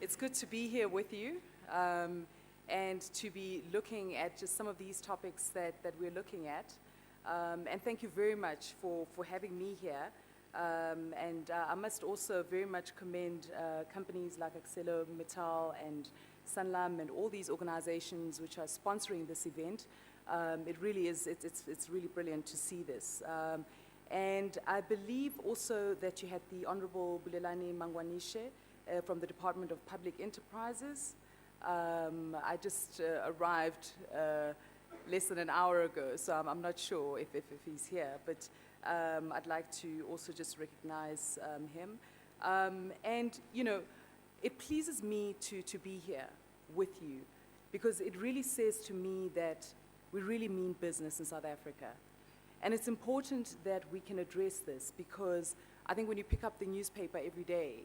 It's good to be here with you and to be looking at just some of these topics that we're looking at. And thank you very much for having me here. I must also very much commend companies like ArcelorMittal and Sanlam and all these organizations which are sponsoring this event. It really is, it's really brilliant to see this. And I believe also that you had the Honorable Bulelani Mangwanishe from the Department of Public Enterprises. I just arrived less than an hour ago, so I'm not sure if he's here, but I'd like to also just recognize him. And, you know, it pleases me to be here with you because it really says to me that we really mean business in South Africa. And it's important that we can address this because I think when you pick up the newspaper every day,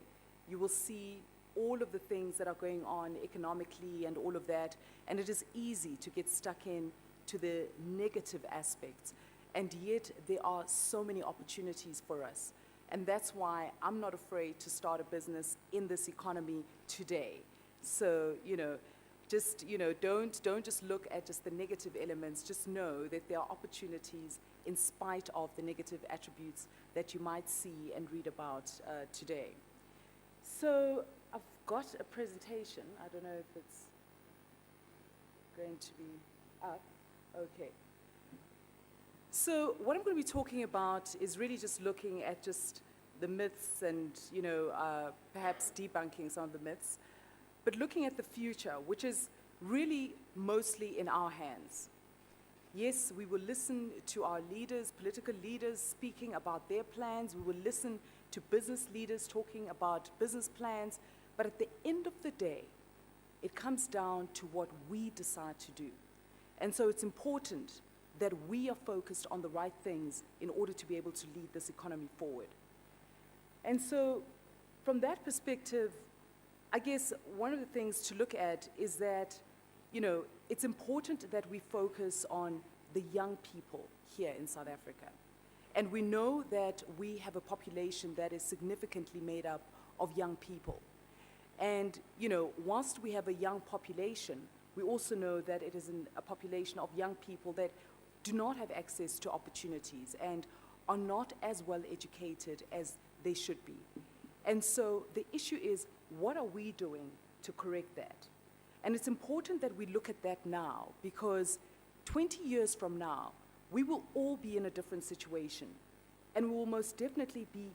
you will see all of the things that are going on economically and all of that, and it is easy to get stuck in to the negative aspects. And yet there are so many opportunities for us. And that's why I'm not afraid to start a business in this economy today. So, you know, just, you know, don't just look at just the negative elements. Just know that there are opportunities in spite of the negative attributes that you might see and read about today. So I've got a presentation. I don't know if it's going to be up. Okay. So what I'm going to be talking about is really just looking at just the myths and, you know, perhaps debunking some of the myths, but looking at the future, which is really mostly in our hands. Yes, we will listen to our leaders, political leaders speaking about their plans. We will listen to business leaders talking about business plans. But at the end of the day, it comes down to what we decide to do. And so it's important that we are focused on the right things in order to be able to lead this economy forward. And so from that perspective, I guess one of the things to look at is that, you know, it's important that we focus on the young people here in South Africa. And we know that we have a population that is significantly made up of young people. And, you know, whilst we have a young population, we also know that it is a population of young people that do not have access to opportunities and are not as well educated as they should be. And so the issue is, what are we doing to correct that? And it's important that we look at that now because 20 years from now, we will all be in a different situation. And we will most definitely be,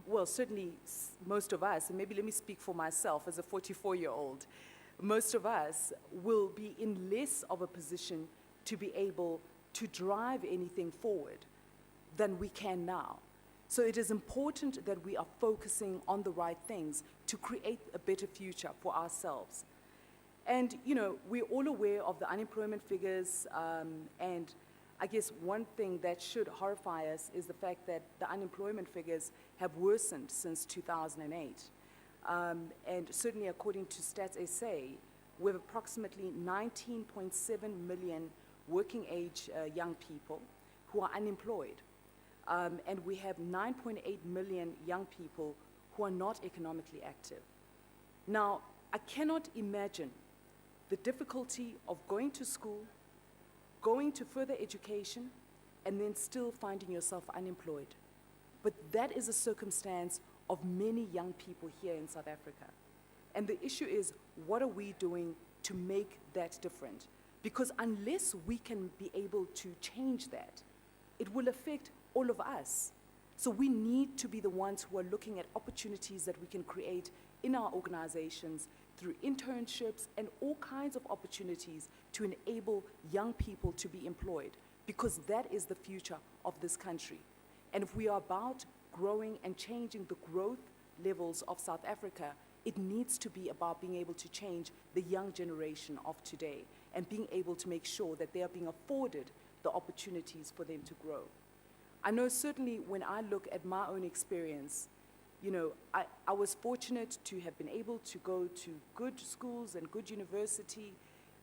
well, certainly most of us, and maybe let me speak for myself as a 44-year-old, most of us will be in less of a position to be able to drive anything forward than we can now. So it is important that we are focusing on the right things to create a better future for ourselves. And, you know, we're all aware of the unemployment figures, and I guess one thing that should horrify us is the fact that the unemployment figures have worsened since 2008. And certainly according to Stats SA, we have approximately 19.7 million working age young people who are unemployed. And we have 9.8 million young people who are not economically active. Now, I cannot imagine the difficulty of going to school, going to further education, and then still finding yourself unemployed. But that is a circumstance of many young people here in South Africa. And the issue is, what are we doing to make that different? Because unless we can be able to change that, it will affect all of us. So we need to be the ones who are looking at opportunities that we can create in our organizations through internships and all kinds of opportunities to enable young people to be employed, because that is the future of this country. And if we are about growing and changing the growth levels of South Africa, it needs to be about being able to change the young generation of today and being able to make sure that they are being afforded the opportunities for them to grow. I know certainly when I look at my own experience, you know, I was fortunate to have been able to go to good schools and good university,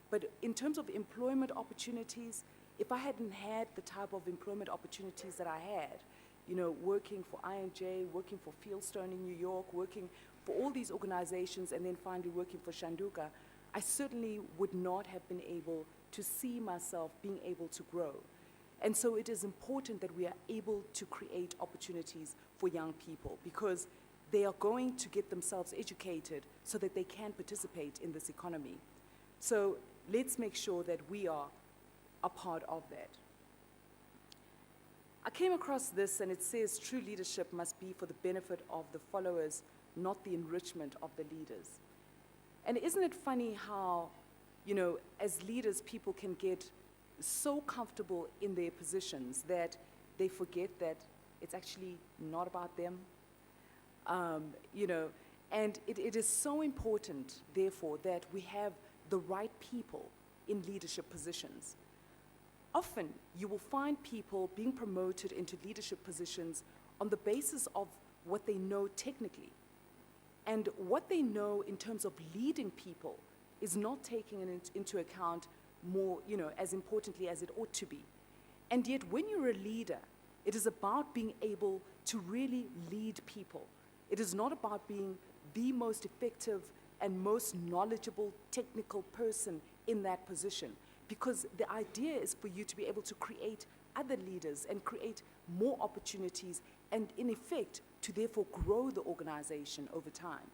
but in terms of employment opportunities, if I hadn't had the type of employment opportunities that I had, you know, working for INJ, working for Fieldstone in New York, working for all these organizations and then finally working for Shanduka, I certainly would not have been able to see myself being able to grow. And so it is important that we are able to create opportunities for young people, because they are going to get themselves educated so that they can participate in this economy. So let's make sure that we are a part of that. I came across this, and it says true leadership must be for the benefit of the followers, not the enrichment of the leaders. And isn't it funny how, you know, as leaders, people can get so comfortable in their positions that they forget that it's actually not about them. You know, and it is so important, therefore, that we have the right people in leadership positions. Often, you will find people being promoted into leadership positions on the basis of what they know technically. And what they know in terms of leading people is not taking it into account more, you know, as importantly as it ought to be. And yet, when you're a leader, it is about being able to really lead people. It is not about being the most effective and most knowledgeable technical person in that position, because the idea is for you to be able to create other leaders and create more opportunities and, in effect, to therefore grow the organization over time.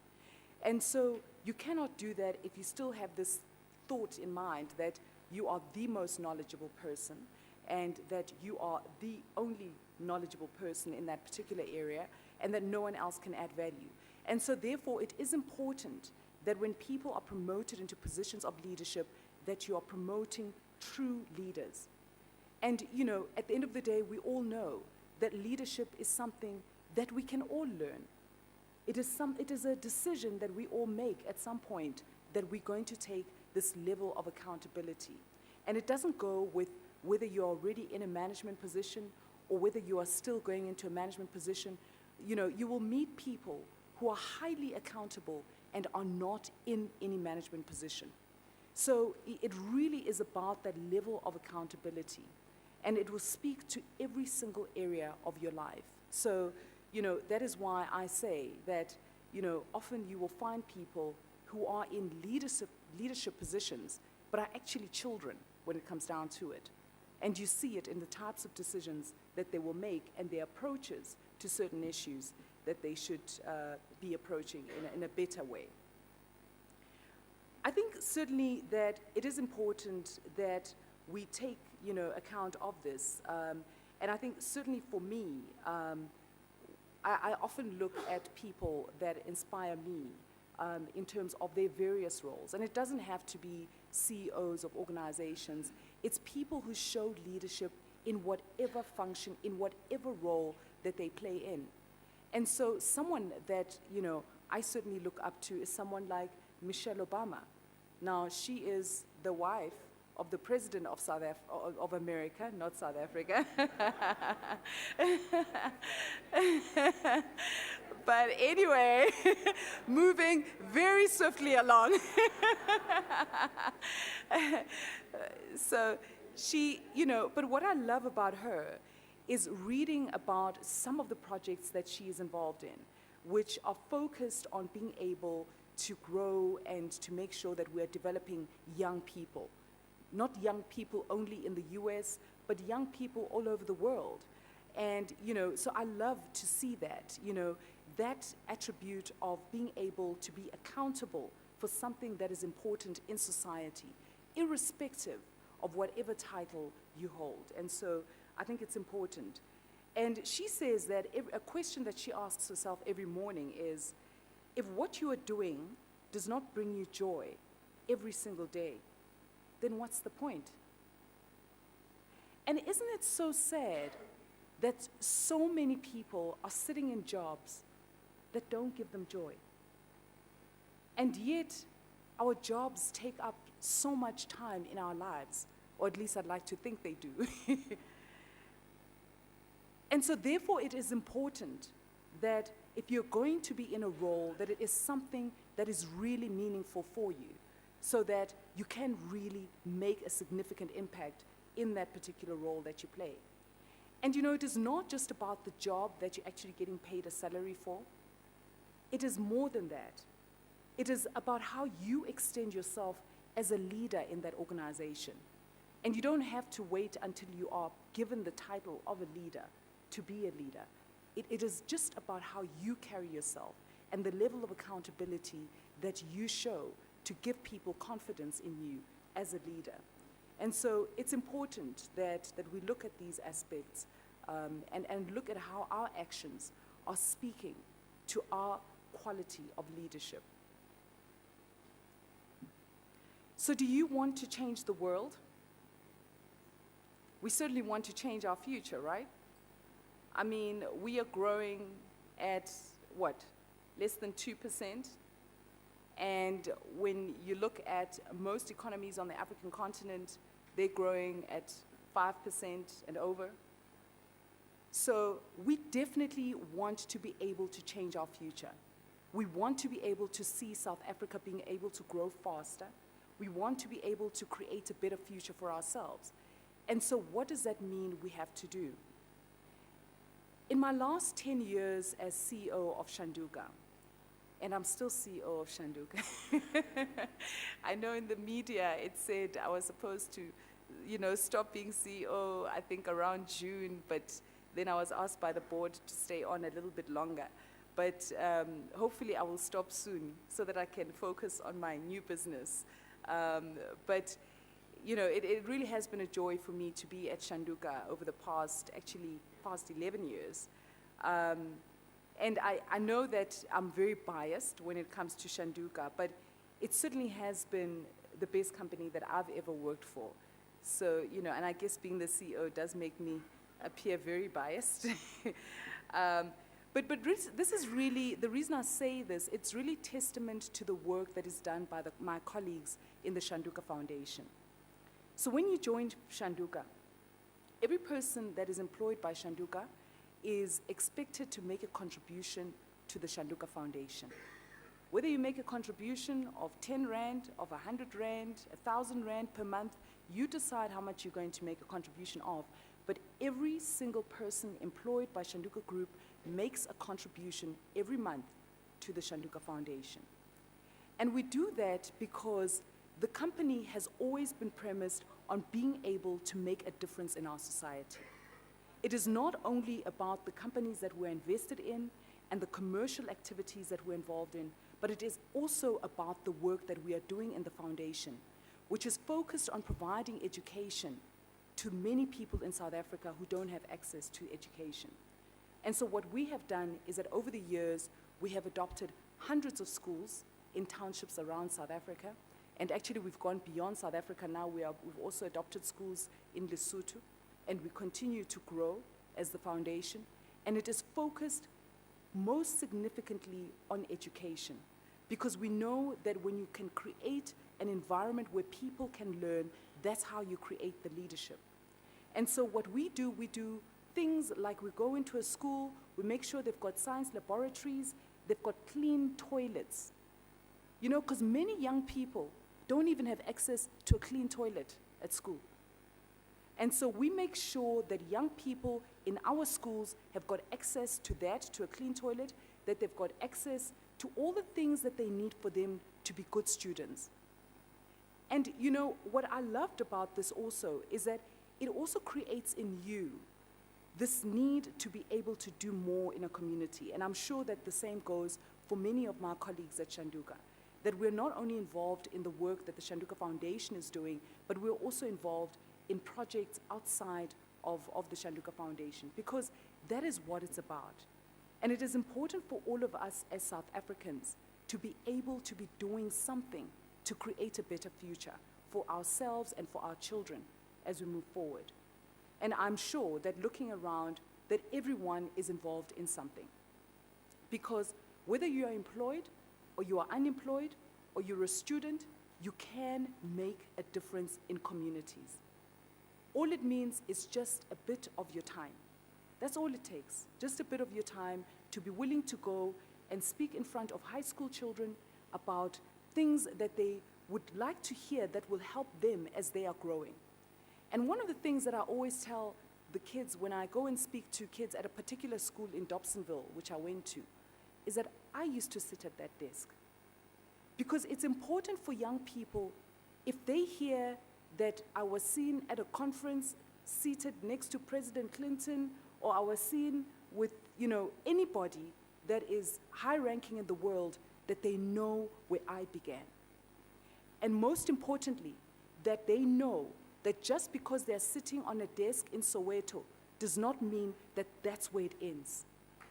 And so you cannot do that if you still have this thought in mind that you are the most knowledgeable person and that you are the only knowledgeable person in that particular area and that no one else can add value. And so therefore it is important that when people are promoted into positions of leadership, that you are promoting true leaders. And, you know, at the end of the day, we all know that leadership is something that we can all learn. It is a decision that we all make at some point, that we're going to take this level of accountability. And it doesn't go with whether you're already in a management position or whether you are still going into a management position. You know, you will meet people who are highly accountable and are not in any management position. So it really is about that level of accountability. And it will speak to every single area of your life. So, you know, that is why I say that, you know, often you will find people who are in leadership positions, but are actually children when it comes down to it. And you see it in the types of decisions that they will make and their approaches to certain issues that they should be approaching in a better way. I think certainly that it is important that we take, you know, account of this. And I think certainly for me, I often look at people that inspire me in terms of their various roles. And it doesn't have to be CEOs of organizations. It's people who show leadership in whatever function, in whatever role that they play in. And so someone that, you know, I certainly look up to is someone like Michelle Obama. Now, she is the wife of the president of of America, not South Africa. But anyway, moving very swiftly along. So she, you know, but what I love about her is reading about some of the projects that she is involved in, which are focused on being able to grow and to make sure that we're developing young people. Not young people only in the US, but young people all over the world. And, you know, so I love to see that, you know, that attribute of being able to be accountable for something that is important in society, irrespective of whatever title you hold. And so I think it's important. And she says that a question that she asks herself every morning is, if what you are doing does not bring you joy every single day, then what's the point? And isn't it so sad that so many people are sitting in jobs that don't give them joy? And yet, our jobs take up so much time in our lives, or at least I'd like to think they do. And so therefore, it is important that if you're going to be in a role, that it is something that is really meaningful for you, so that you can really make a significant impact in that particular role that you play. And you know, it is not just about the job that you're actually getting paid a salary for. it is more than that. It is about how you extend yourself as a leader in that organization. And you don't have to wait until you are given the title of a leader to be a leader. It is just about how you carry yourself and the level of accountability that you show to give people confidence in you as a leader. And so it's important that we look at these aspects and look at how our actions are speaking to our quality of leadership. So do you want to change the world? We certainly want to change our future, right? I mean, we are growing at, what, less than 2%? And when you look at most economies on the African continent, they're growing at 5% and over. So we definitely want to be able to change our future. We want to be able to see South Africa being able to grow faster. We want to be able to create a better future for ourselves. And so what does that mean we have to do? In my last 10 years as CEO of Shanduka, and I'm still CEO of Shanduka. I know in the media it said I was supposed to, stop being CEO, I think around June, but then I was asked by the board to stay on a little bit longer. But hopefully I will stop soon so that I can focus on my new business. But it really has been a joy for me to be at Shanduka over the past 11 years. And I know that I'm very biased when it comes to Shanduka, but it certainly has been the best company that I've ever worked for. So, and I guess being the CEO does make me appear very biased. But this is really, the reason I say this, it's really testament to the work that is done by my colleagues in the Shanduka Foundation. So when you join Shanduka, every person that is employed by Shanduka is expected to make a contribution to the Shanduka Foundation. Whether you make a contribution of 10 Rand, of 100 Rand, 1,000 Rand per month, you decide how much you're going to make a contribution of. But every single person employed by Shanduka Group makes a contribution every month to the Shanduka Foundation. And we do that because the company has always been premised on being able to make a difference in our society. It is not only about the companies that we're invested in and the commercial activities that we're involved in, but it is also about the work that we are doing in the foundation, which is focused on providing education to many people in South Africa who don't have access to education. And so what we have done is that over the years, we have adopted hundreds of schools in townships around South Africa. And actually, we've gone beyond South Africa now. We've also adopted schools in Lesotho, and we continue to grow as the foundation. And it is focused most significantly on education, because we know that when you can create an environment where people can learn, that's how you create the leadership. And so what we do things like we go into a school, we make sure they've got science laboratories, they've got clean toilets. Because many young people don't even have access to a clean toilet at school. And so we make sure that young people in our schools have got access to that, to a clean toilet, that they've got access to all the things that they need for them to be good students. And what I loved about this also is that it also creates in you this need to be able to do more in a community. And I'm sure that the same goes for many of my colleagues at Shanduka, that we're not only involved in the work that the Shanduka Foundation is doing, but we're also involved in projects outside of the Shanduka Foundation, because that is what it's about. And it is important for all of us as South Africans to be able to be doing something to create a better future for ourselves and for our children as we move forward. And I'm sure that looking around, that everyone is involved in something. Because whether you are employed or you are unemployed or you're a student, you can make a difference in communities. All it means is just a bit of your time. That's all it takes, just a bit of your time to be willing to go and speak in front of high school children about things that they would like to hear that will help them as they are growing. And one of the things that I always tell the kids when I go and speak to kids at a particular school in Dobsonville, which I went to, is that I used to sit at that desk. Because it's important for young people, if they hear that I was seen at a conference seated next to President Clinton, or I was seen with, anybody that is high-ranking in the world, that they know where I began. And most importantly, that they know that just because they're sitting on a desk in Soweto does not mean that that's where it ends,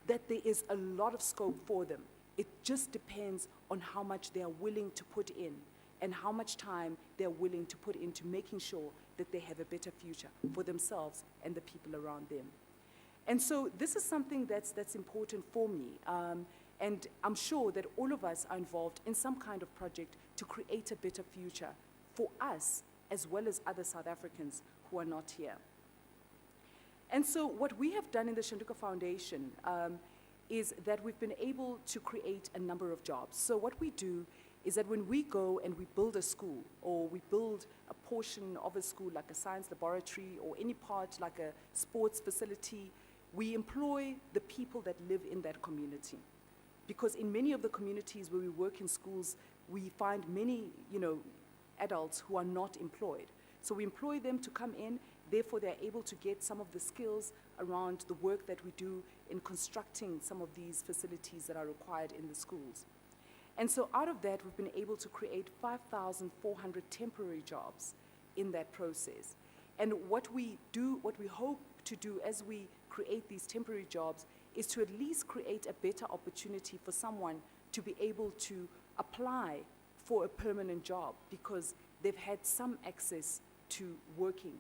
that there is a lot of scope for them. It just depends on how much they are willing to put in and how much time they're willing to put into making sure that they have a better future for themselves and the people around them. And so this is something that's important for me. And I'm sure that all of us are involved in some kind of project to create a better future for us as well as other South Africans who are not here. And so what we have done in the Shanduka Foundation is that we've been able to create a number of jobs. So what we do is that when we go and we build a school, or we build a portion of a school like a science laboratory or any part like a sports facility, we employ the people that live in that community. Because in many of the communities where we work in schools, we find many, adults who are not employed. So we employ them to come in, therefore they're able to get some of the skills around the work that we do in constructing some of these facilities that are required in the schools. And so out of that, we've been able to create 5,400 temporary jobs in that process. And what we hope to do as we create these temporary jobs is to at least create a better opportunity for someone to be able to apply for a permanent job because they've had some access to working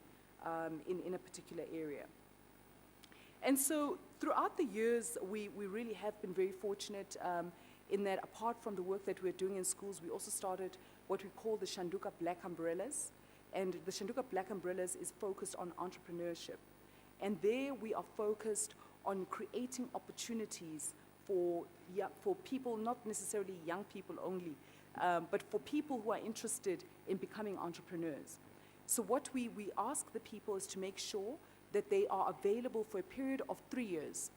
in a particular area. And so throughout the years, we really have been very fortunate in that apart from the work that we're doing in schools, we also started what we call the Shanduka Black Umbrellas. And the Shanduka Black Umbrellas is focused on entrepreneurship. And there we are focused on creating opportunities for people, not necessarily young people only, but for people who are interested in becoming entrepreneurs. So what we ask the people is to make sure that they are available for a period of 3 years.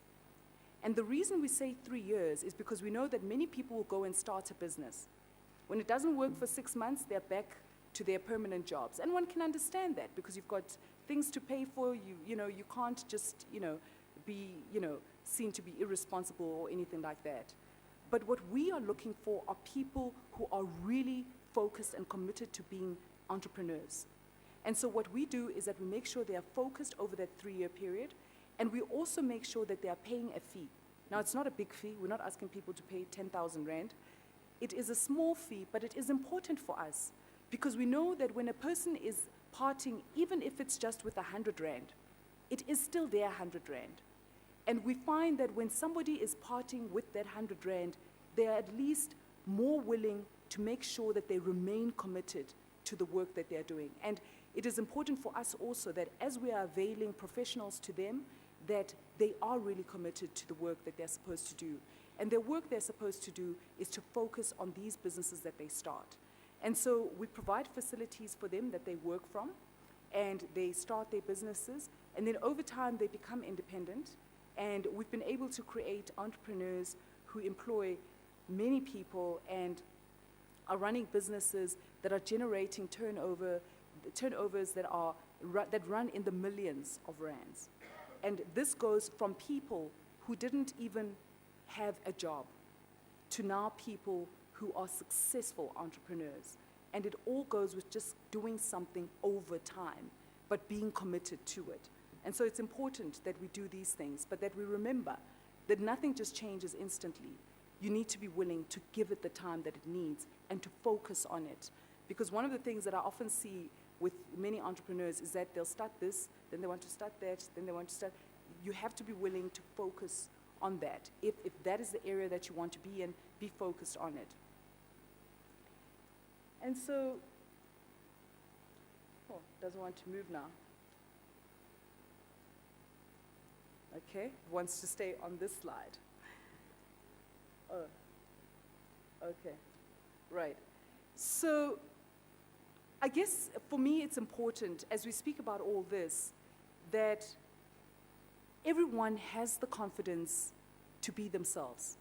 And the reason we say 3 years is because we know that many people will go and start a business. When it doesn't work for 6 months, they're back to their permanent jobs. And one can understand that because you've got things to pay for, you can't just, be, seen to be irresponsible or anything like that. But what we are looking for are people who are really focused and committed to being entrepreneurs. And so what we do is that we make sure they are focused over that 3-year period, and we also make sure that they are paying a fee. Now, it's not a big fee. We're not asking people to pay 10,000 Rand. It is a small fee, but it is important for us because we know that when a person is parting, even if it's just with 100 Rand, it is still their 100 Rand. And we find that when somebody is parting with that 100 Rand, they are at least more willing to make sure that they remain committed to the work that they're doing. And it is important for us also that as we are availing professionals to them, that they are really committed to the work that they're supposed to do. And their work they're supposed to do is to focus on these businesses that they start. And so we provide facilities for them that they work from, and they start their businesses, and then over time they become independent. And we've been able to create entrepreneurs who employ many people and are running businesses that are generating turnovers that run in the millions of rands. And this goes from people who didn't even have a job to now people who are successful entrepreneurs. And it all goes with just doing something over time, but being committed to it. And so it's important that we do these things, but that we remember that nothing just changes instantly. You need to be willing to give it the time that it needs and to focus on it. Because one of the things that I often see with many entrepreneurs is that they'll start this, then they want to start that, then they want to start. You have to be willing to focus on that. If that is the area that you want to be in, be focused on it. And so, doesn't want to move now. Okay, wants to stay on this slide. Oh, okay, right. So I guess for me it's important as we speak about all this that everyone has the confidence to be themselves.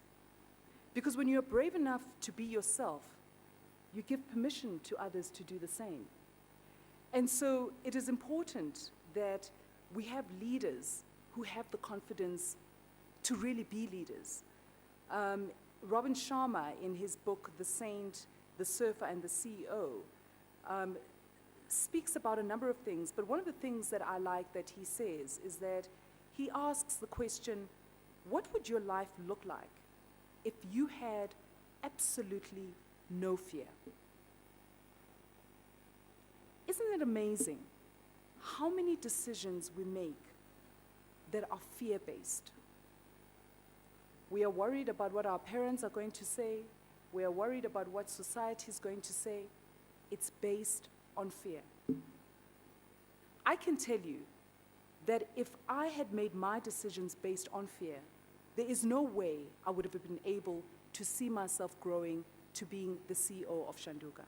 Because when you're brave enough to be yourself, you give permission to others to do the same. And so it is important that we have leaders who have the confidence to really be leaders. Robin Sharma, in his book, The Saint, the Surfer, and the CEO, speaks about a number of things, but one of the things that I like that he says is that he asks the question, what would your life look like if you had absolutely no fear? Isn't it amazing how many decisions we make that are fear-based? We are worried about what our parents are going to say. We are worried about what society is going to say. It's based on fear. I can tell you that if I had made my decisions based on fear, there is no way I would have been able to see myself growing to being the CEO of Shanduka.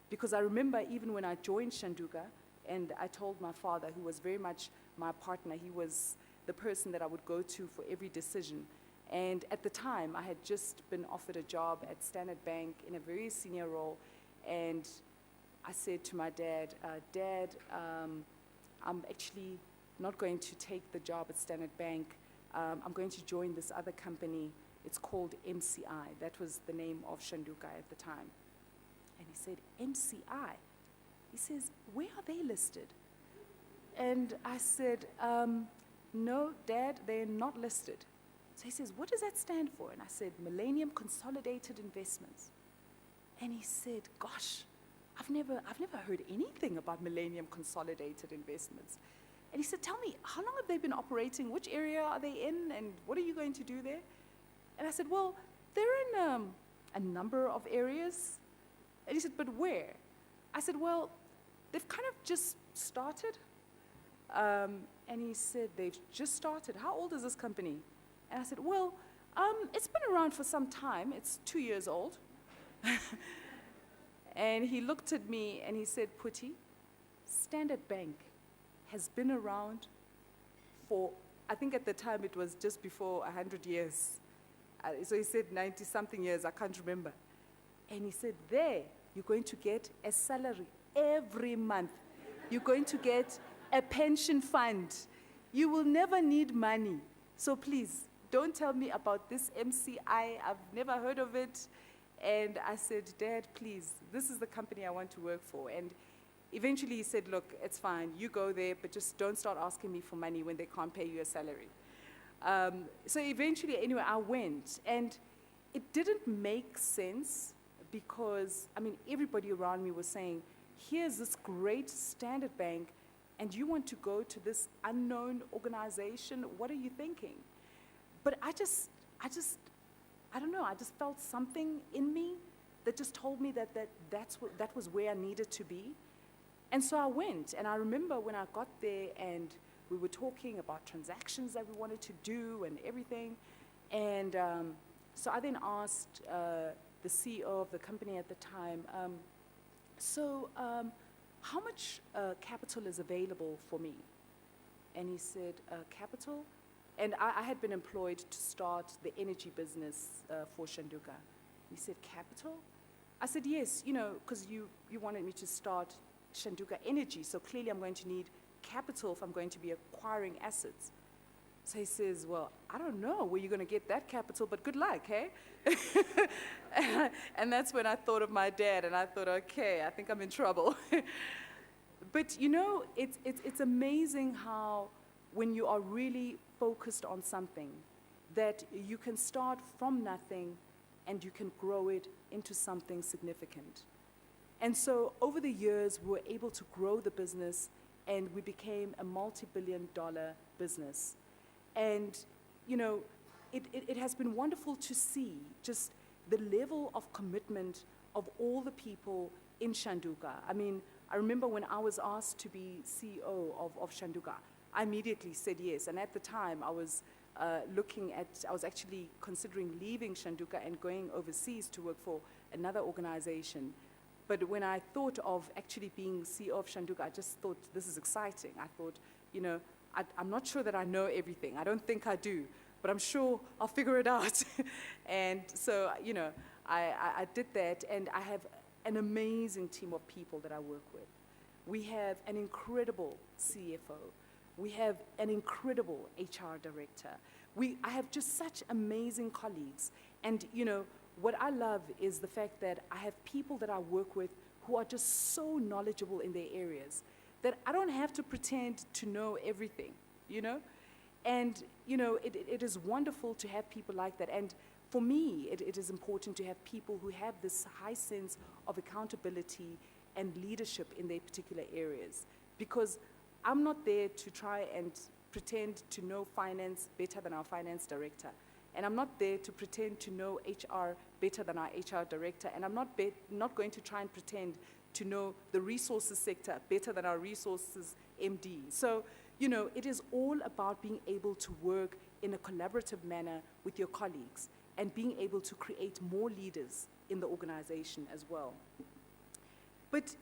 Because I remember even when I joined Shanduka, and I told my father, who was very much my partner, he was the person that I would go to for every decision. And at the time, I had just been offered a job at Standard Bank in a very senior role. And I said to my dad, Dad, I'm actually not going to take the job at Standard Bank. I'm going to join this other company. It's called MCI. That was the name of Shanduka at the time. And he said, MCI? He says, where are they listed? And I said, no, Dad, they're not listed. So he says, what does that stand for? And I said, Millennium Consolidated Investments. And he said, gosh, I've never heard anything about Millennium Consolidated Investments. And he said, tell me, how long have they been operating? Which area are they in? And what are you going to do there? And I said, well, they're in a number of areas. And he said, but where? I said, well, they've kind of just started. And he said, they've just started. How old is this company? And I said, well, it's been around for some time. It's 2 years old. And he looked at me and he said, Phuti, Standard Bank has been around for, I think at the time it was just before 100 years. So he said 90-something years, I can't remember. And he said, there, you're going to get a salary every month. You're going to get a pension fund. You will never need money. So please, don't tell me about this MCI. I've never heard of it. And I said, Dad, please, this is the company I want to work for. And eventually he said, look, it's fine. You go there, but just don't start asking me for money when they can't pay you a salary. So eventually, anyway, I went. And it didn't make sense because, I mean, everybody around me was saying, here's this great Standard Bank, and you want to go to this unknown organization? What are you thinking? But I don't know, I just felt something in me that just told me that was where I needed to be. And so I went, and I remember when I got there and we were talking about transactions that we wanted to do and everything. And so I then asked the CEO of the company at the time, how much capital is available for me? And he said, capital? And I had been employed to start the energy business for Shanduka. He said, capital? I said, yes, because you wanted me to start Shanduka Energy, so clearly I'm going to need capital if I'm going to be acquiring assets. So he says, well, I don't know where you're going to get that capital, but good luck, hey? And that's when I thought of my dad, and I thought, okay, I think I'm in trouble. But it's amazing how when you are really focused on something, that you can start from nothing and you can grow it into something significant. And so over the years, we were able to grow the business, and we became a multi-billion-dollar business. And, it has been wonderful to see just the level of commitment of all the people in Shanduka. I mean, I remember when I was asked to be CEO of Shanduka, I immediately said yes. And at the time, I was actually considering leaving Shanduka and going overseas to work for another organization. But when I thought of actually being CEO of Shanduka, I just thought, this is exciting. I thought, I'm not sure that I know everything. I don't think I do. but I'm sure I'll figure it out. And so, I did that, and I have an amazing team of people that I work with. We have an incredible CFO. We have an incredible HR director. I have just such amazing colleagues. And, what I love is the fact that I have people that I work with who are just so knowledgeable in their areas that I don't have to pretend to know everything, And, it is wonderful to have people like that. And for me, it is important to have people who have this high sense of accountability and leadership in their particular areas. Because I'm not there to try and pretend to know finance better than our finance director. And I'm not there to pretend to know HR better than our HR director. And I'm not going to try and pretend to know the resources sector better than our resources MD. So, it is all about being able to work in a collaborative manner with your colleagues and being able to create more leaders in the organization as well. But,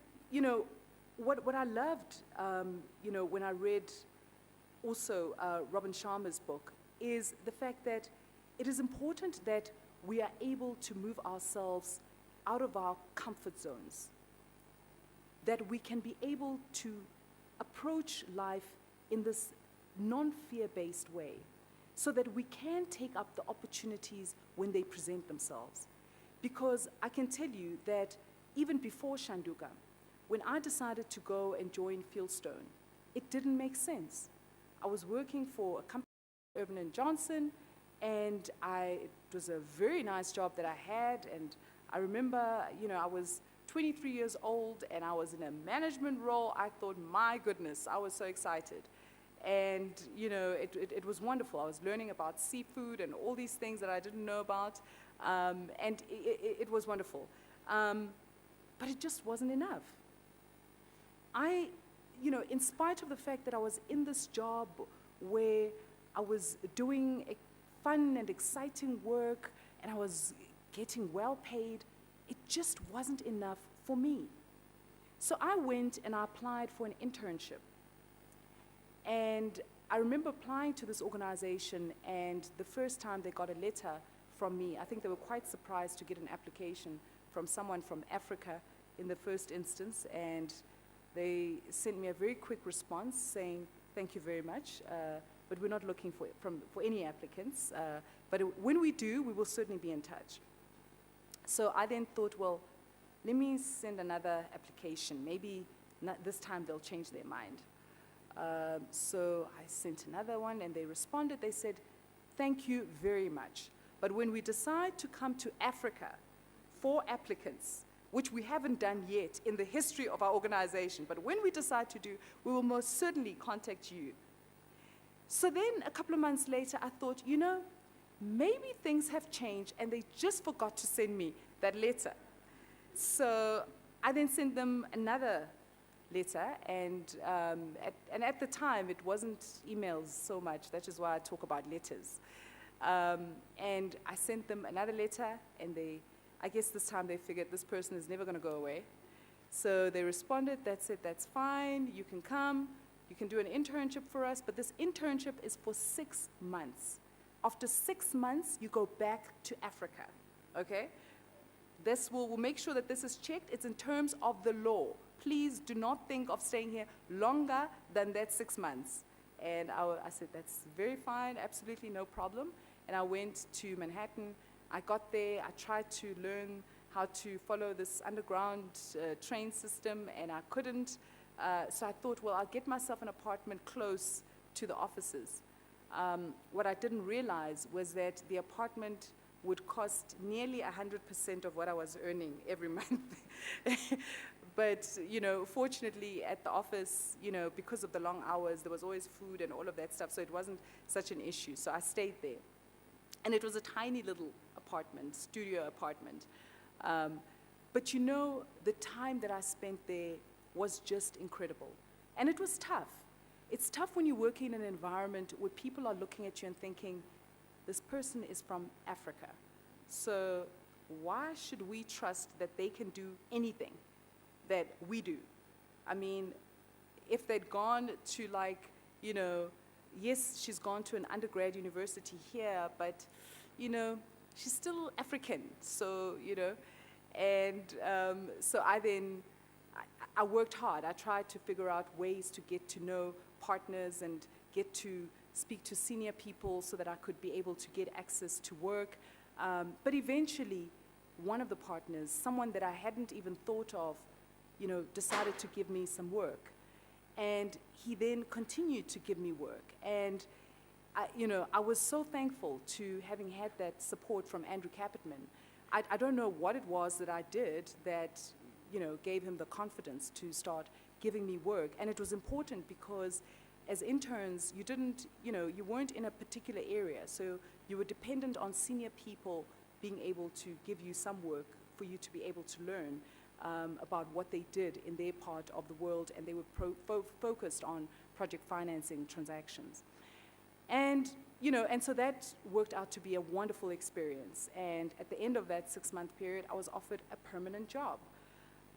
what I loved, when I read also Robin Sharma's book is the fact that it is important that we are able to move ourselves out of our comfort zones, that we can be able to approach life in this non-fear-based way so that we can take up the opportunities when they present themselves. Because I can tell you that even before Shanduka, when I decided to go and join Fieldstone, it didn't make sense. I was working for a company, Urban & Johnson, and it was a very nice job that I had. And I remember, I was 23 years old and I was in a management role. I thought, my goodness, I was so excited. And, it was wonderful. I was learning about seafood and all these things that I didn't know about. And it was wonderful. But it just wasn't enough. In spite of the fact that I was in this job where I was doing fun and exciting work and I was getting well paid, it just wasn't enough for me. So I went and I applied for an internship. And I remember applying to this organization, and the first time they got a letter from me, I think they were quite surprised to get an application from someone from Africa in the first instance, and they sent me a very quick response saying, thank you very much, but we're not looking for any applicants, but when we do, we will certainly be in touch. So I then thought, well, let me send another application. Maybe this time they'll change their mind. So I sent another one, and they responded. They said, thank you very much. But when we decide to come to Africa for applicants, which we haven't done yet in the history of our organization, but when we decide to do, we will most certainly contact you. So then a couple of months later, I thought, maybe things have changed and they just forgot to send me that letter. So I then sent them another letter, and at the time, it wasn't emails so much. That is why I talk about letters. And I sent them another letter, and I guess this time they figured this person is never going to go away. So they responded, said, that's fine, you can come, you can do an internship for us, but this internship is for 6 months. After 6 months, you go back to Africa, okay? We'll make sure that this is checked. It's in terms of the law. Please do not think of staying here longer than that 6 months. And I said, that's very fine, absolutely no problem. And I went to Manhattan. I got there, I tried to learn how to follow this underground train system, and I couldn't. So I thought, well, I'll get myself an apartment close to the offices. What I didn't realize was that the apartment would cost nearly 100% of what I was earning every month. But, fortunately at the office, because of the long hours, there was always food and all of that stuff, so it wasn't such an issue. So I stayed there. And it was a tiny little apartment, studio apartment. But the time that I spent there was just incredible. And it was tough. It's tough when you're working in an environment where people are looking at you and thinking, this person is from Africa. So why should we trust that they can do anything that we do? I mean, if they'd gone to yes, she's gone to an undergrad university here, but, you know, she's still African. So, you know, and so I worked hard. I tried to figure out ways to get to know partners and get to speak to senior people so that I could be able to get access to work. But eventually, one of the partners, someone that I hadn't even thought of, you know, decided to give me some work. And he then continued to give me work. And I was so thankful to having had that support from Andrew Capitman. I don't know what it was that I did that, you know, gave him the confidence to start giving me work. And it was important because as interns, you weren't in a particular area. So you were dependent on senior people being able to give you some work for you to be able to learn about what they did in their part of the world, and they were focused on project financing transactions. And, you know, and so that worked out to be a wonderful experience. And at the end of that 6-month period, I was offered a permanent job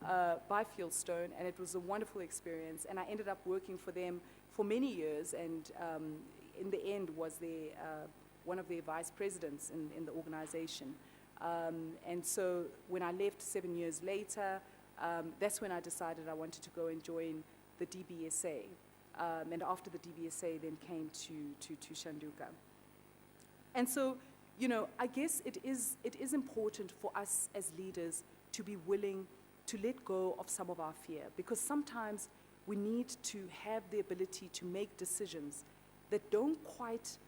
by Fieldstone, and it was a wonderful experience. And I ended up working for them for many years, and in the end was one of their vice presidents in the organization. And so when I left 7 years later, that's when I decided I wanted to go and join the DBSA. And after the DBSA, then came to Shanduka. And so, you know, I guess it is important for us as leaders to be willing to let go of some of our fear, because sometimes we need to have the ability to make decisions that don't quite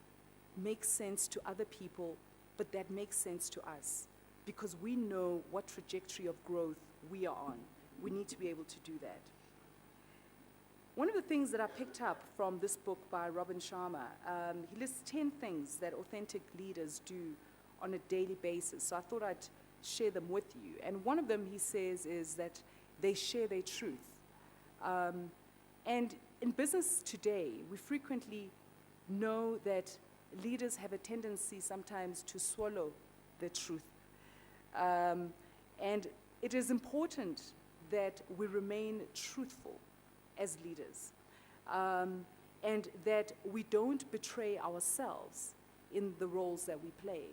make sense to other people, but that makes sense to us, because we know what trajectory of growth we are on. We need to be able to do that. One of the things that I picked up from this book by Robin Sharma, he lists 10 things that authentic leaders do on a daily basis. So I thought I'd share them with you. And one of them, he says, is that they share their truth. And in business today, we frequently know that leaders have a tendency sometimes to swallow the truth. And it is important that we remain truthful as leaders, and that we don't betray ourselves in the roles that we play,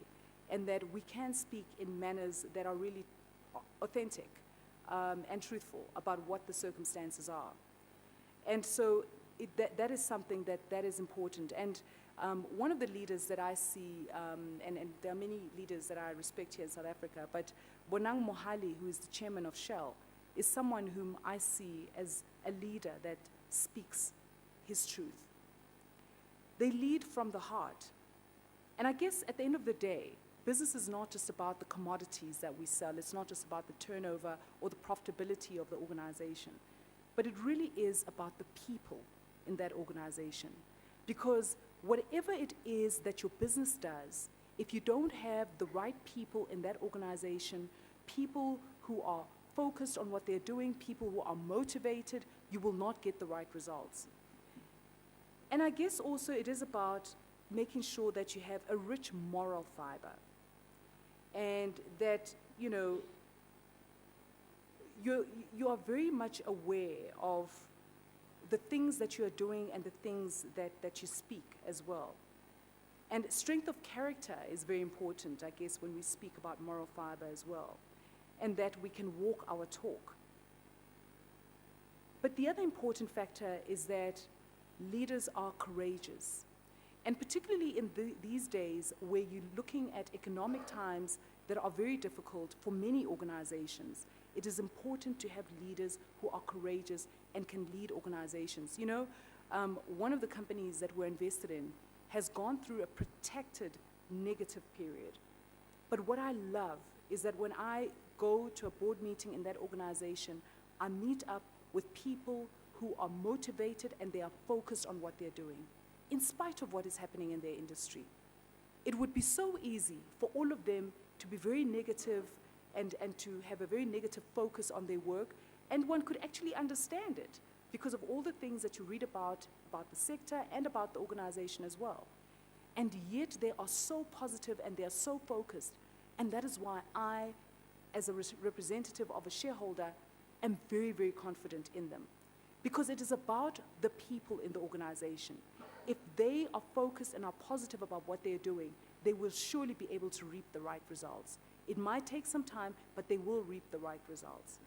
and that we can speak in manners that are really authentic and truthful about what the circumstances are. And so that is something that is important. And one of the leaders that I see, and there are many leaders that I respect here in South Africa, but Bonang Mohali, who is the chairman of Shell, is someone whom I see as a leader that speaks his truth. They lead from the heart. And I guess at the end of the day, business is not just about the commodities that we sell. It's not just about the turnover or the profitability of the organization. But it really is about the people in that organization. Because whatever it is that your business does, if you don't have the right people in that organization, people who are focused on what they're doing, people who are motivated, you will not get the right results. And I guess also it is about making sure that you have a rich moral fiber, and that, you know, you are very much aware of the things that you are doing and the things that you speak as well. And strength of character is very important, I guess, when we speak about moral fiber as well, and that we can walk our talk. But the other important factor is that leaders are courageous. And particularly in these days where you're looking at economic times that are very difficult for many organizations, it is important to have leaders who are courageous and can lead organizations. You know, one of the companies that we're invested in has gone through a protected negative period. But what I love is that when I go to a board meeting in that organization, I meet up with people who are motivated and they are focused on what they're doing, in spite of what is happening in their industry. It would be so easy for all of them to be very negative and to have a very negative focus on their work, and one could actually understand it because of all the things that you read about the sector and about the organization as well. And yet they are so positive and they are so focused, and that is why I, as a representative of a shareholder, am very, very confident in them. Because it is about the people in the organization. if they are focused and are positive about what they're doing, they will surely be able to reap the right results. It might take some time, but they will reap the right results.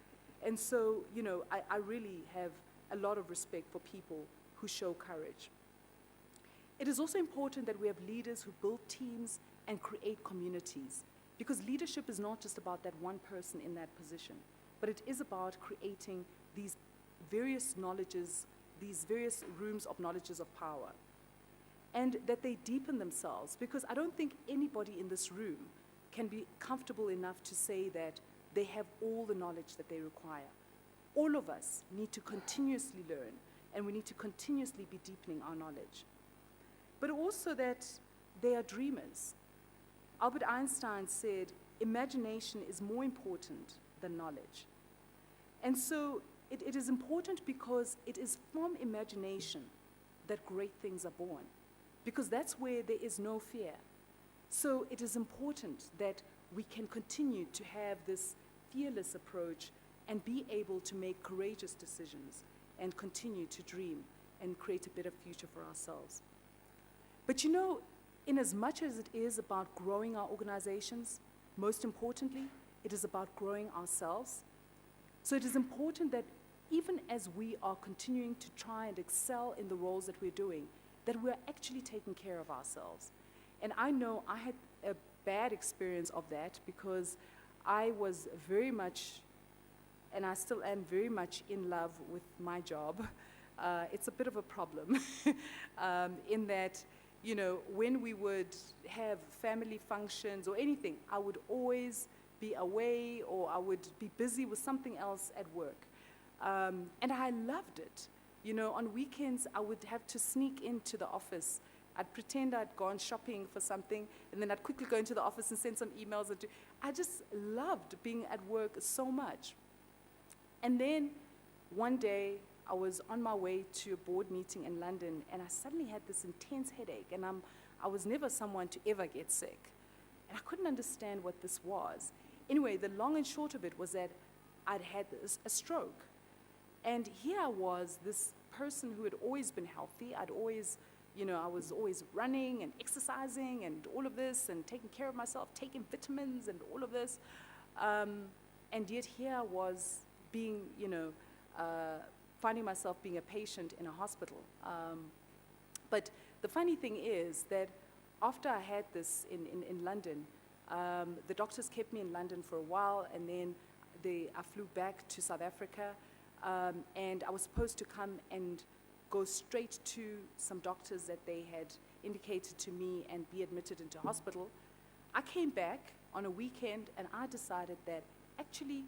And so, I really have a lot of respect for people who show courage. It is also important that we have leaders who build teams and create communities, because leadership is not just about that one person in that position, but it is about creating these various knowledges, these various rooms of knowledges of power, and that they deepen themselves, because I don't think anybody in this room can be comfortable enough to say that they have all the knowledge that they require. All of us need to continuously learn, and we need to continuously be deepening our knowledge. But also that they are dreamers. Albert Einstein said, imagination is more important than knowledge. And so it is important because it is from imagination that great things are born, because that's where there is no fear. So it is important that we can continue to have this fearless approach and be able to make courageous decisions and continue to dream and create a better future for ourselves. But in as much as it is about growing our organizations, most importantly, it is about growing ourselves. So it is important that even as we are continuing to try and excel in the roles that we're doing, that we're actually taking care of ourselves. And I know I had a bad experience of that, because I was very much, and I still am very much in love with my job. It's a bit of a problem in that, when we would have family functions or anything, I would always be away, or I would be busy with something else at work. And I loved it. On weekends, I would have to sneak into the office. I'd pretend I'd gone shopping for something, and then I'd quickly go into the office and send some emails. I just loved being at work so much. And then one day, I was on my way to a board meeting in London, and I suddenly had this intense headache, and I was never someone to ever get sick. And I couldn't understand what this was. Anyway, the long and short of it was that I'd had a stroke. And here I was, this person who had always been healthy. I was always running and exercising and all of this, and taking care of myself, taking vitamins and all of this. And yet here I was being, finding myself being a patient in a hospital. But the funny thing is that after I had this in London, the doctors kept me in London for a while, and then I flew back to South Africa, and I was supposed to come and go straight to some doctors that they had indicated to me and be admitted into hospital. I came back on a weekend, and I decided that actually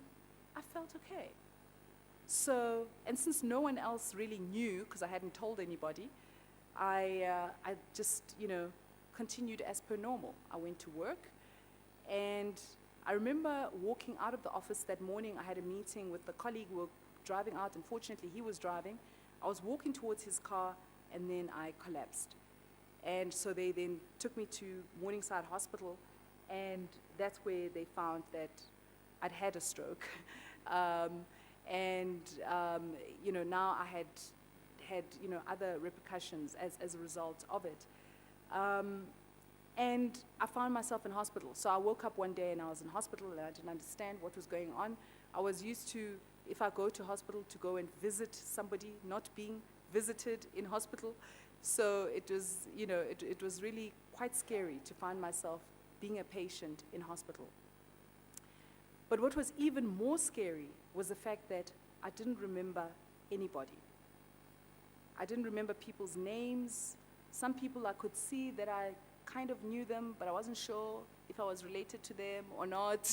I felt okay. So, and since no one else really knew, because I hadn't told anybody, I just, continued as per normal. I went to work, and I remember walking out of the office that morning. I had a meeting with the colleague who were driving out. Unfortunately, he was driving. I was walking towards his car, and then I collapsed. And so they then took me to Morningside Hospital, and that's where they found that I'd had a stroke. Now I had other repercussions as a result of it. And I found myself in hospital. So I woke up one day and I was in hospital, and I didn't understand what was going on. I was used to, if I go to hospital, to go and visit somebody, not being visited in hospital. So it was, it was really quite scary to find myself being a patient in hospital. But what was even more scary was the fact that I didn't remember anybody. I didn't remember people's names. Some people I could see that I kind of knew them, but I wasn't sure if I was related to them or not.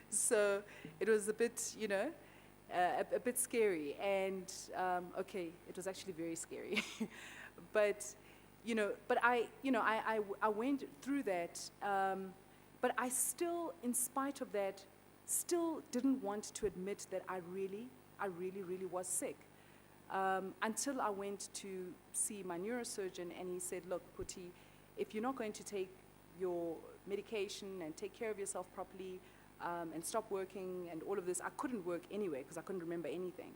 So it was a bit, a bit scary. And it was actually very scary. But I went through that. But I still, in spite of that, still didn't want to admit that I really was sick. Until I went to see my neurosurgeon, and he said, look, Phuti, if you're not going to take your medication and take care of yourself properly, and stop working and all of this, I couldn't work anyway because I couldn't remember anything.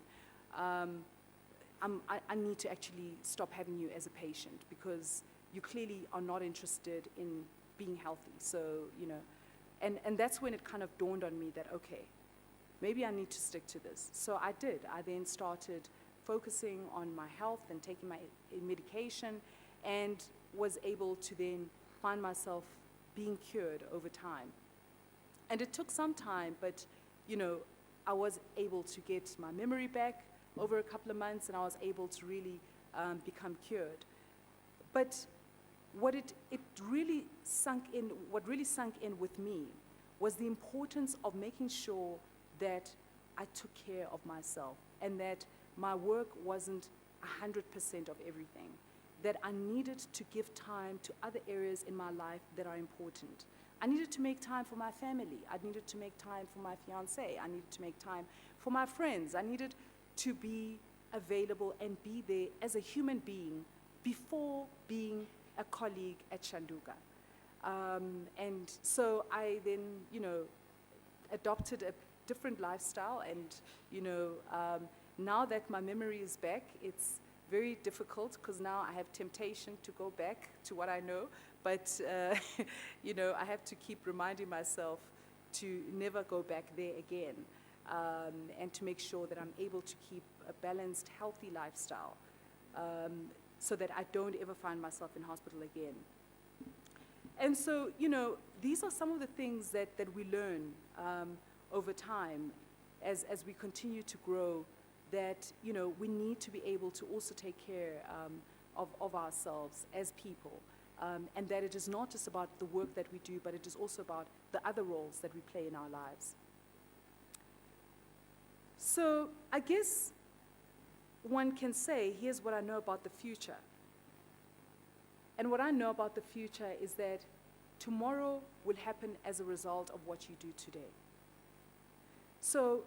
I need to actually stop having you as a patient because you clearly are not interested in being healthy. So, and that's when it kind of dawned on me that, okay, maybe I need to stick to this. So I did. I then started focusing on my health and taking my medication and was able to then find myself being cured over time. And it took some time, but, I was able to get my memory back over a couple of months, and I was able to really become cured. But what really sunk in with me was the importance of making sure that I took care of myself and that my work wasn't 100% of everything, that I needed to give time to other areas in my life that are important. I needed to make time for my family. I needed to make time for my fiancé. I needed to make time for my friends. I needed to be available and be there as a human being before being a colleague at Shanduka. And so I then, adopted a different lifestyle, and, now that my memory is back, it's very difficult because now I have temptation to go back to what I know, but, I have to keep reminding myself to never go back there again, and to make sure that I'm able to keep a balanced, healthy lifestyle, so that I don't ever find myself in hospital again. And so, these are some of the things that we learn over time as we continue to grow, that, we need to be able to also take care of ourselves as people, and that it is not just about the work that we do, but it is also about the other roles that we play in our lives. So I guess one can say, here's what I know about the future. And what I know about the future is that tomorrow will happen as a result of what you do today. So,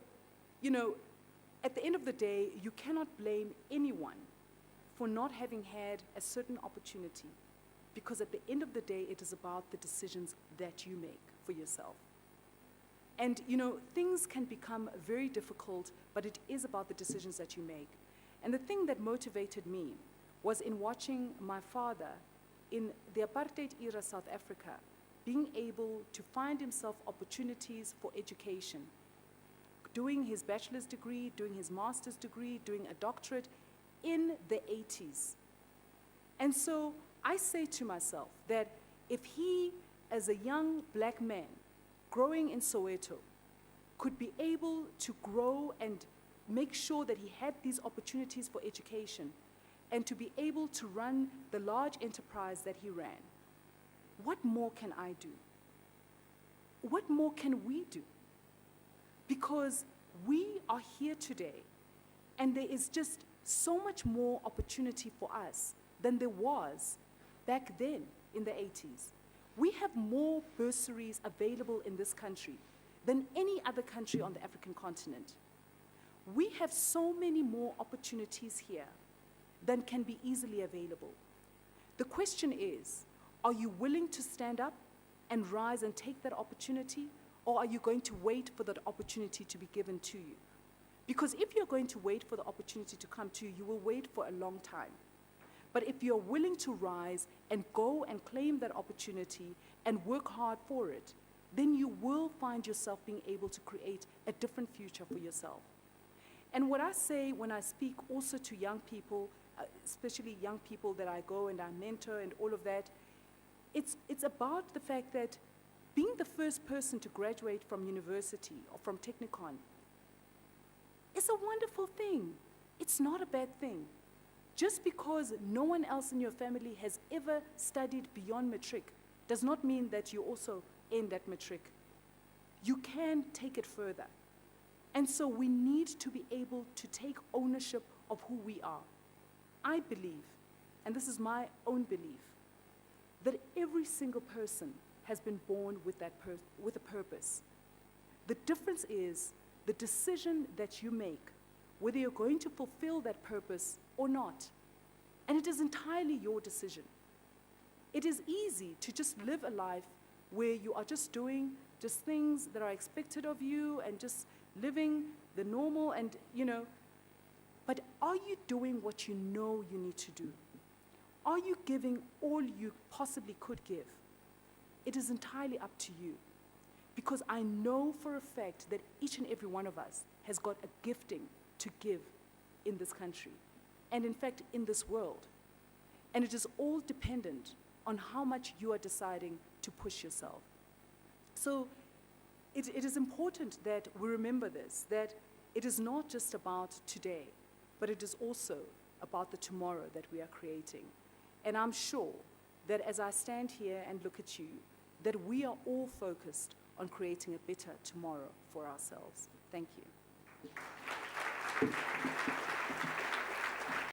at the end of the day, you cannot blame anyone for not having had a certain opportunity, because at the end of the day, it is about the decisions that you make for yourself. And, things can become very difficult, but it is about the decisions that you make. And the thing that motivated me was in watching my father in the apartheid era South Africa being able to find himself opportunities for education, doing his bachelor's degree, doing his master's degree, doing a doctorate in the 80s. And so I say to myself that if he, as a young black man growing in Soweto, could be able to grow and make sure that he had these opportunities for education and to be able to run the large enterprise that he ran, what more can I do? What more can we do? Because we are here today, and there is just so much more opportunity for us than there was back then in the 80s. We have more bursaries available in this country than any other country on the African continent. We have so many more opportunities here than can be easily available. The question is, are you willing to stand up and rise and take that opportunity, or are you going to wait for that opportunity to be given to you? Because if you're going to wait for the opportunity to come to you, you will wait for a long time. But if you're willing to rise and go and claim that opportunity and work hard for it, then you will find yourself being able to create a different future for yourself. And what I say when I speak also to young people, especially young people that I go and I mentor and all of that, it's about the fact that being the first person to graduate from university or from Technikon is a wonderful thing. It's not a bad thing. Just because no one else in your family has ever studied beyond matric does not mean that you also end at matric. You can take it further. And so we need to be able to take ownership of who we are. I believe, and this is my own belief, that every single person has been born with with a purpose. The difference is the decision that you make, whether you're going to fulfill that purpose or not. And it is entirely your decision. It is easy to just live a life where you are just doing just things that are expected of you and just living the normal, and But are you doing what you know you need to do? Are you giving all you possibly could give? It is entirely up to you. Because I know for a fact that each and every one of us has got a gifting to give in this country, and in fact, in this world. And it is all dependent on how much you are deciding to push yourself. So it is important that we remember this, that it is not just about today, but it is also about the tomorrow that we are creating. And I'm sure that as I stand here and look at you, that we are all focused on creating a better tomorrow for ourselves. Thank you.